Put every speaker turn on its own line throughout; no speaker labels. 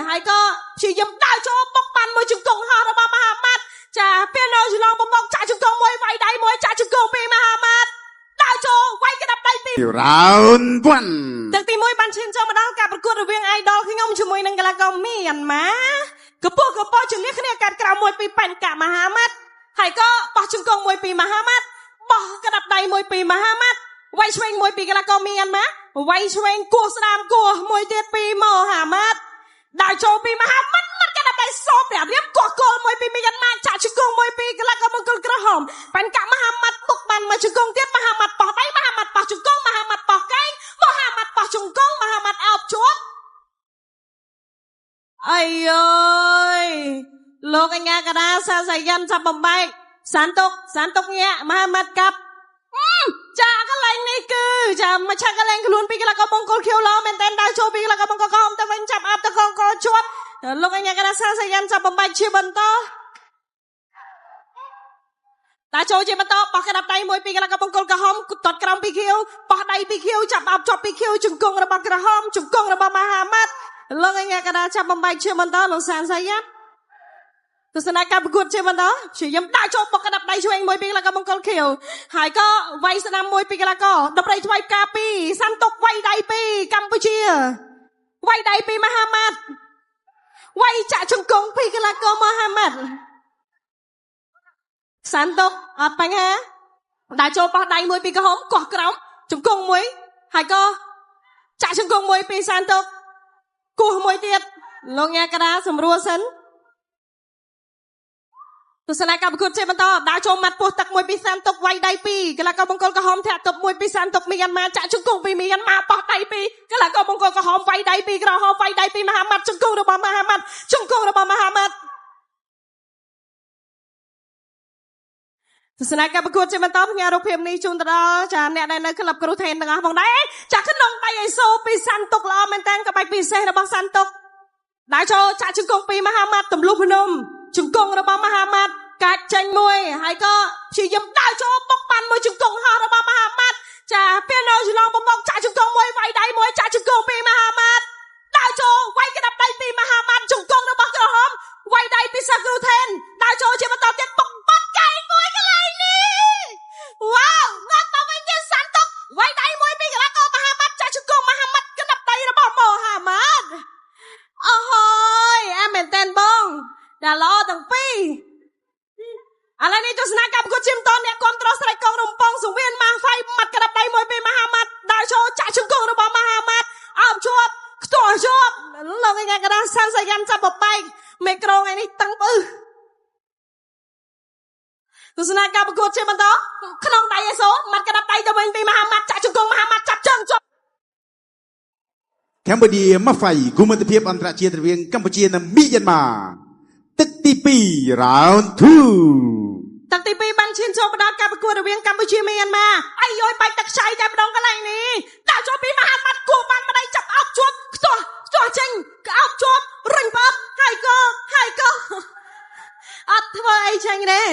ហើយក៏ព្យាយាមដើរចូលបុកបានមួយជង្គង់ហោះរបស់មហាម៉ាត់ចាពេលនៅឆ្លងបំងចាក់ជង្គង់មួយវាយដៃមួយចាក់ជង្គង់ពីមហាម៉ាត់ដើរចូលវាយកណ្ដាប់ដៃពី
Round 1
ទឹកទី1បានឈានចូលមកដល់ការប្រកួតរវាង idol ខ្ញុំជាមួយនឹងកីឡាករមីយ៉ាន់ម៉ាកំពុងជម្នះគ្នាកាត់ក្រៅមួយពីប៉ែនកាមហាម៉ាត់ហើយក៏បោះជង្គង់មួយពីមហាម៉ាត់បោះកណ្ដាប់ដៃមួយពីមហាម៉ាត់វាយឆ្វេងមួយពីកីឡាករមីយ៉ាន់ម៉ាវាយឆ្វេងគោះស្ដាមគោះមួយទៀតពីមហាម៉ាត់ដើរចូលពីមហាម៉ាត់មាត់កណ្ដាប់ដៃសោប្រាប់រៀបគោះគោលមួយពីមីយ៉ាន់ម៉ាចាក់ជង្គង់មួយពីកីឡាករមង្គលក្រហមប៉ែនកាមហាម៉ាត់បុកបានមួយជង្គង់ទៀតមហាម៉ាត់បោះដៃមហាម៉ាត់បោះជង្គង់មហាម៉ាត់បោះកែងមហាម៉ាត់បោះជង្គង់មហាម៉ាត់អោបជាប់អាយអើយលោកអញ្ញាកដាសាសាយ៉ាន់ចាប់បំបែកសានតុកញាក់មហាម៉ាត់កាប់ចាកន្លែងនេះគឺចាមកឆាកន្លែងខ្លួនពីកីឡាករមង្គលខៀវឡមែនតែដើរចូលពីកីឡាករមង្គលក្រហមទៅវិញចាប់អាប់ទៅកងកជាប់លោកអញ្ញាកដាសាសាយ៉ាន់ចាប់បំបែកជាបន្តតាចូលជាបន្តបោះកណ្ដាប់ដៃមួយពីកីឡាករមង្គលក្រហមទាត់ក្រោមពីខៀវបោះដៃពីខៀវចាប់អោបជាប់ពីខៀវជង្គង់របស់ក្រហមជង្គង់របស់មហាម៉ាត់លោកអញ្ញាកដាចាប់បំបែកជាបន្តលោកសានសាយ៉ាន់ទស្សនៈការប្រកួតជាបន្តព្យាយាមដាក់ចូលបុកកណ្ដាប់ដៃឆ្វេងមួយពីកីឡាករមង្គលខៀវហើយក៏វាយស្ដាំមួយពីកីឡាករដប់រៃឆ្វៃការពីសាន់តុកវាយដៃពីកម្ពុជាវាយដៃពីមហាម៉ាត់វាយចាក់ជង្គង់ពីកីឡាករមហាម៉ាត់សាន់តុកអត់បញ្ហាដាក់ចូលបោះដៃមួយពីក្រហមកោះក្រោមជង្គង់មួយហើយក៏ចាក់ជង្គង់មួយពីសាន់តុកគោះមួយទៀតលោកញ៉ាកាដាសម្រួលសិនទស្សនៈការប្រកួតជាបន្តដើរចូលម៉ាត់ពោះទឹកមួយពីសានតុកវាយដៃពីកីឡាករមង្គលក្រហមធាក់ទប់មួយពីសានតុកមីយ៉ាន់ម៉ាចាក់ជង្គង់ពីមីយ៉ាន់ម៉ាបោះដៃពីកីឡាករមង្គលក្រហមវាយដៃពីក្រហមវាយដៃពីមហាម៉ាត់ជង្គង់របស់មហាម៉ាត់ជង្គង់របស់មហាម៉ាត់ទស្សនៈការប្រកួតជាបន្តផ្ញើរូបភាពនេះជូនទៅដល់ចាអ្នកដែលនៅក្លឹបគ្រូថេនទាំងអស់ផងដែរចាក្នុងដៃអេសូពីសានតុកល្អមែនតើក្បាច់ពិសេសរបស់សានតុកដើរចូលចាក់ជង្គង់ពីមហាម៉ាត់ទម្លុះភ្នំជង្គង់របស់មហាម៉ាត់កាច់ចេញមួយហើយក៏ព្យាយាមដើរចូលបុកបានមួយជង្គង់ហោះរបស់មហាម៉ាត់ចាពេលនៅឆ្លងបំងចាក់ជង្គង់មួយវាយដៃមួយចាក់ជង្គង់ពីមហាម៉ាត់ដើរចូលវាយកណ្ដាប់ដៃពីមហាម៉ាត់ជង្គង់របស់ក្រហមវាយដៃពីសាគ្រូថេនដើរចូលជាបន្តទៀតបុកបាត់កែងមួយកន្លែងនេះវ៉ាវងាត់ទៅវិញទៀតសាន់តុកវាយដៃមួយពីកីឡាករមហាម៉ាត់ចាក់ជង្គង់មហាម៉ាត់កណ្ដាប់ដៃរបស់មហាម៉ាត់អូហើយអែមែនតែនបងដល់ល្អទាំងពីរឥឡូវនេះទស្សនៈការប្រកួតជាបន្តអ្នកគ្រប់គ្រងស្រែកកងរំពងសង្វៀនម៉ាហ្វៃម៉ាត់កណ្ដាប់ដៃមួយពីមហាម៉ាត់ដើរចូលចាក់ជង្គង់របស់មហាម៉ាត់អោបជាប់ខ្ទាស់ជាប់លោកឯងកណ្ដាលសានសាយ៉ាន់ចាប់បបែកមេក្រូថ្ងៃនេះតឹងបើទស្សនៈការប្រកួតជាបន្តក្នុងដៃអេសូម៉ាត់កណ្ដាប់ដៃទៅវិញពីមហាម៉ាត់ចាក់ជង្គង់មហាម៉ាត់ចាប់ជើងជាប់
កម្ពុជាម៉ាហ្វៃគុំមិត្តភាពអន្តរជាតិរវាងកម្ពុជានិងមីយ៉ាន់ម៉ាទឹកទី2 Round 2
ទឹកទី2បានឈានចូលមកដល់ការប្រកួតរវាងកម្ពុជាមីយ៉ាន់ម៉ាអាយយបែកទឹកខ្ចីតែម្ដងកន្លែងនេះដាក់ចូលពីមហាម៉ាត់គោះបានម្ដាយចាប់អោបជាប់ខ្ទាស់ចេញក៏អោបជាប់រិញបើហើយក៏អត់ធ្វើអីចេញទេ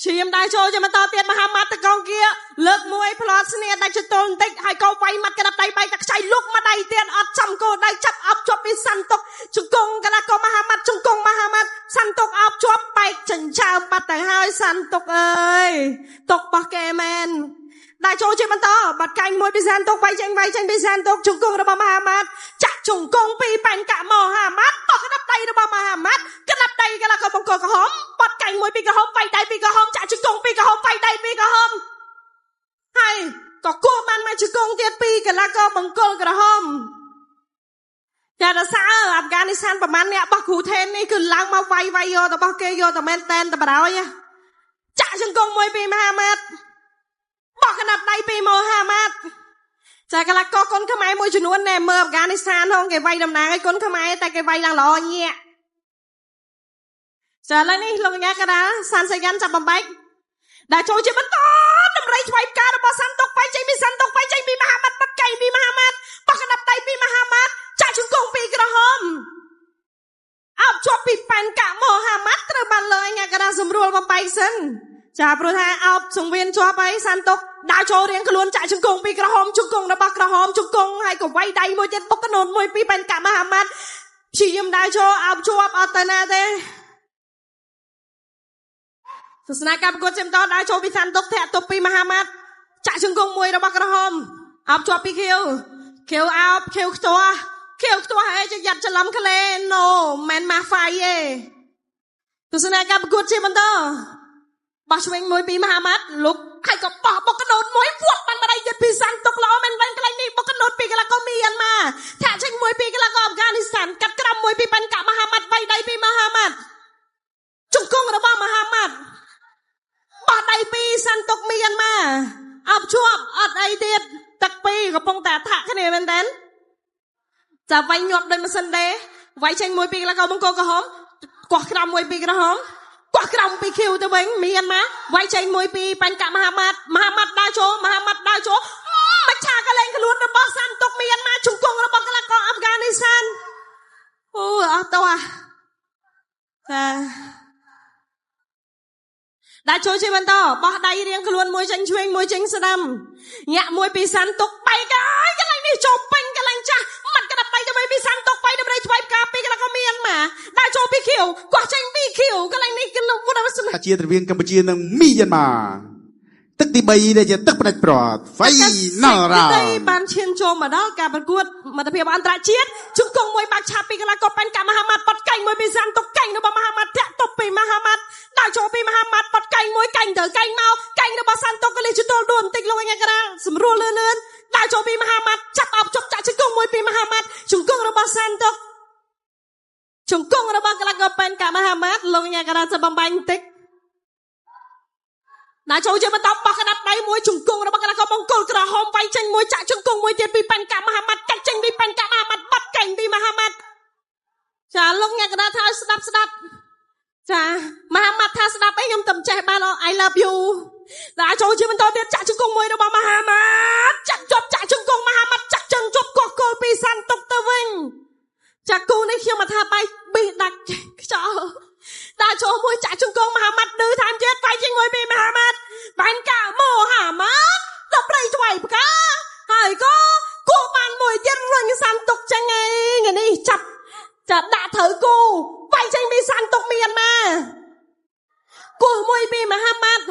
ឈាមដើរចូលជាបន្តទៀតមហាម៉ាត់តកងគៀលើកមួយផ្លាត់ស្នៀដាច់ចតុលបន្តិចហើយក៏វាយម៉ាត់កណ្ដាប់ដៃបែកទឹកខ្ចីលុកម្ដាយទៀតអត់ចាំគោដៃចាប់អោបជាប់ពីសាន់តុកជង្គង់កីឡាករមហាម៉ាត់ជង្គង់មហាម៉ាត់សាន់តុកអោបជាប់បែកចិញ្ចើមបាត់ទៅហើយសាន់តុកអើយតុកបោះកែមែនដើរចូលជាបន្តបាត់កាញ់មួយពីសាន់តុកវាយចេញពីសាន់តុកជង្គង់របស់មហាម៉ាត់ចាក់ជង្គង់ពីប៉ែនកាមហាម៉ាត់បោះកណ្ដាប់ដៃរបស់មហាម៉ាត់កណ្ដាប់ដៃកីឡាករមង្គលក្រហមបាត់កាញ់មួយពីក្រហមវាយដៃពីក្រហមចាក់ជង្គង់ពីក្រហមវាយដៃពីក្រហមហើយក៏គោះបានមកជង្គង់ទៀតពីកីឡាករមង្គលក្រហមចាដល់សារអាហ្វហ្គានីស្ថានប្រហែលអ្នករបស់គ្រូថេននេះគឺឡើងមកវាយយករបស់គេយកតែមែនតែនតែបរោយចាក់ជង្គង់មួយពីមហាម៉ាត់បោះកណ្ដាប់ដៃពីមហាម៉ាត់ចាកីឡាករគុនខ្មែរមួយចំនួនណែមើលអាហ្វហ្គានីស្ថានហងគេវាយតំណាងឲ្យគុនខ្មែរតែគេវាយឡើងល្អញាក់ចាឥឡូវនេះលោកញ៉ាកដាសានសាយ៉ាន់ចាប់បំបែកដែលចូលជាបន្តតម្រៃឆ្វៃផ្ការបស់សាន់តុកវាយចេញពីសាន់តុកវាយចេញពីមហាម៉ាត់បាត់កៃពីមហាម៉ាត់បោះកណ្ដាប់ដៃពីមហាម៉ាត់ចាក់ជង្គង់ពីក្រហមអោបជាប់ពីប៉ែនកាមហាម៉ាត់ត្រូវបានលើញ៉ាកដាសម្រួលបំបែកសិនចាព្រោះថាអោបសង្វៀនជាប់ហើយសាន់តុកដើរចូលរៀងខ្លួនចាក់ជង្គង់ពីក្រហមជង្គង់របស់ក្រហមជង្គង់ហើយក៏វាយដៃមួយទៀតបុកកណូនមួយពីប៉ែនកាមហាម៉ាត់ Chỉ yếm đá cho áo chụp ở tên này thế Sự sẵn cặp cuộc chém to đá cho bị sẵn tốc thẹt tốc bị Mahamad Chạy chương cung mùi đó bác ra hôm Áo chụp bị khiêu áo khiêu toa hay cho giặt cho lắm khá lên no men ma phai ye Sự sẵn cặp cuộc chém to Bác cho anh mùi bị Mahamad lúc hay có bỏ bọc cái nốt mối vuột bằng mà đây giật bị sẵn tốc lõ men văn cái này đi bọc cái nốt bị cái là có miền mà thả tranh mùi bị cái là có Afghanistan cắt cái mùi bị bằng cả Mahamad vay đây bị Mahamad Trung cung là bỏ Mahamad bỏ đây bị sẵn tốc miền mà áp chuộc ở đây tiết tắc bị có bông tả thả cái này bên đến Chả vay nhọt đơn mà sân đế vay tranh mùi bị cái là có bông cô có hóm quả cái mùi bị cái là hóm quả cái bị khiêu tới bánh miền mà vay tranh mùi bị bằng cả Mahamad đa chỗ mà cha cái lên cái luôn nó bỏ sẵn tốc miền mà Trung cung là bỏ cái là có Afghanistan tao đã cho chị bạn to bỏ đây riêng cái luôn môi tranh chuyên môi tranh Saddam nhạ môi bị sẵn tốc bay cái này đi chụp bánh cái lành cha mặt cái đập bay cho bay bị sẵn tốc bay đập đây chụp cà phê cái là có miền mà đã cho bị khiêu quả tranh bị khiêu cái lành này cái nó vô đâu mà
chia từ viên Campuchia nằm Myanmar tức tí bay đâyจะtức bạch bọt phải nở ra
đây ban chiên cho mà đó cả bật cuột mà tập hiệp an tra chiết chúng cùng môi bạc chạp bị cái là có ban cả Mahamad bật cành môi bị sẵn tốc cành nó bỏ Mahamad thẹn tốc bị Mahamad đã cho bị Mahamad bật cành môi cành đỡ cành mau cành nó bỏ sẵn tốc cái này chúng tôi đuổi tịch luôn anh cái sầm rùa lên đã cho bị Mahamad chặt ọc chọc chặt chúng cùng môi bị Mahamad chúng cùng nó bỏ sẵn tốc chúng cùng nó bỏ cái là có ban cả Mahamad luôn anh cái sẽ bầm bánh tịch đã cho chị mà tóc bạc cái đập đáy môi trùng cung nó bạc cái là có bông cồn cái là hôm vay tranh môi chạy trùng cung môi tiệt bị pan cả Mahamad cắt tranh bị pan cả Mahamad bắt cảnh bị Mahamad chả lúc nghe cái đó thay đập chả Mahamad thay đập ấy nhom tầm trẻ ba lo I love you đã cho chị mình to tiệt chạy trùng cung môi nó bằng Mahamad chặt chốt chạy trùng cung Mahamad chặt chân chốt cô bị san tốc tơ vinh chả cô này khi mà tha bay bị đặt cho đã cho môi chạy trung công Mahamad đưa tham chết phải trên ngôi bị Mahamad bạn cả Mohamad đập đây thoại cả hai có cô bạn môi chết luôn cái san tục chẳng nghe đi chặt đã thử cô phải trên bị san tục miền mà cô môi bị Mahamad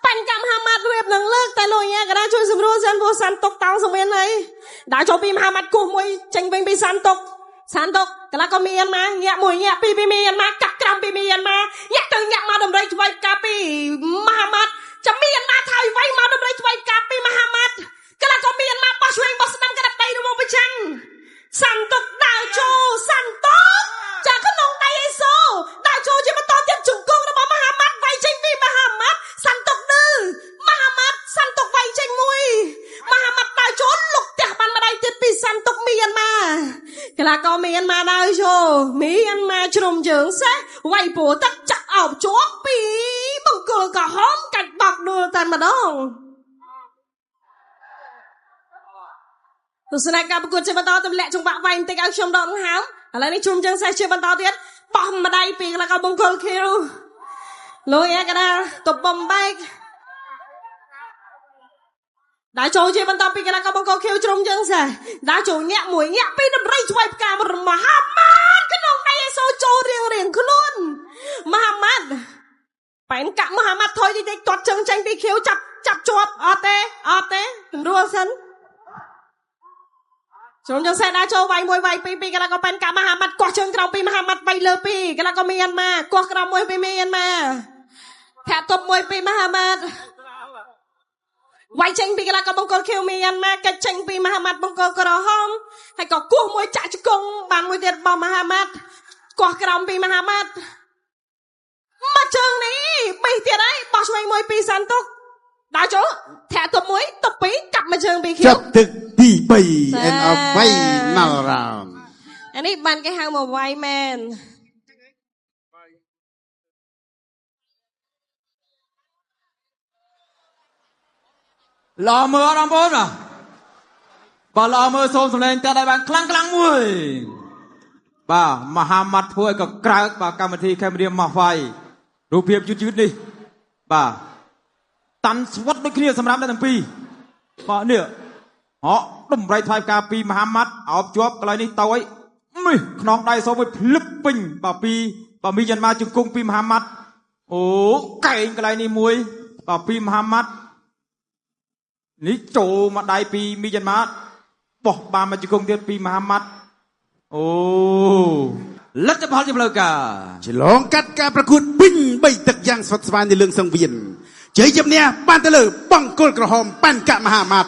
bạn cả Mahamad riệp năng lực tại lôi nha cái đó chui sum rô dân vô san tục tao sum bên này đã cho bị Mahamad cô môi tranh bị san tục cái là có miền mà nhẹ mùi nhẹ pi miền mà cắt cằm pi miền mà nhẹ từ nhẹ mà đầm đây vay cà pi Mahamad chấm miền mà thay vay mà đầm đây vay cà pi Mahamad cái là có miền mà bao xuyên bao năm cái đập đây đúng không bây chăng san tục đào cho san tốt chả có nông tay hay số đào cho chỉ mà to tiếp trùng cung nó bỏ Mahamad vay tranh pi Mahamad san tục đư Mahamad san tục vay tranh mùi Mahamad đào cho lục tẹt ban mà đây tiếp pi san tục miền mà cái là có miền mà đào cho miền mà trùm dưỡng sẽ quay bố tất chặt ảo chốt bí bằng cửa cả hóm cạch bọc đưa tên mà đó tôi xin lại gặp cuộc chơi bàn to tôi lẹ trong bạn vành tích áo trong đó hám ở lại đây trùm dưỡng sẽ chơi bàn to tiết bom mà đây vì là có bông cơ kêu lôi cái đó tục bom bay đã cho chơi bàn to vì cái là có bông cơ kêu trùm dưỡng sẽ đã cho nhẹ mũi nhẹ pi đâm rây cho vay cả một Mahamad cái nông tay số cho riêng cứ luôn Mahamad phải cả Mahamad thôi thì toát chân tranh bị khiếu chập chuột ở té rùa sân chúng cho xe đã cho vay môi vay pi cái là có bên cả Mahamad qua chân cầu pi Mahamad vay lơ pi cái là có Myanmar qua cầu môi pi Myanmar thẻ top môi pi Mahamad vay tranh pi cái là có bông cồn khiêu Myanmar cái tranh pi Mahamad bông cồn có đó không hay có cua môi chạy cho công bàn môi tiệt bao Mahamad qua cầu pi Mahamad mà trường này bị tiệt đấy bỏ xuống môi pi san tốc đã chỗ thẻ top môi top pi cặp mà trường bị khiếu
chấp thực tí bay and a bay nở ra
anh ấy bàn cái hàng một vay man
lò mưa đong bốt à bà lò mưa xôm lên ta đại bang clang mùi bà Mahamad thôi có cào bà cầm thi khai điểm mà phảiรูปភាពยืดๆនេះបាទតាន់ស្វិតដូចគ្នាសម្រាប់អ្នកទាំងពីរបាទនេះហ៎ដំរៃថ្វាយការពី Mahamad អោបជាប់កន្លែងនេះទៅអី นี่ขนองได้สองไปพลิบปิงป่าปีป่ามียันมาจึงกงปีมหามัดโอ้ไก่กระไรนี่มวยป่าปีมหามัดนี่โจมาได้ปีมียันมาปอกบามาจึงกงเดือนปีมหามัดโอ้ลัดจะพอจะเลยกา
ฉลองกัดการประกวดปิ้งใบตึกยางสดสบายในเรื่องสังเวียนเจยจำเนี่ยบ้านตะเลอป้องโกลกระหอมปั้นกะมหามาต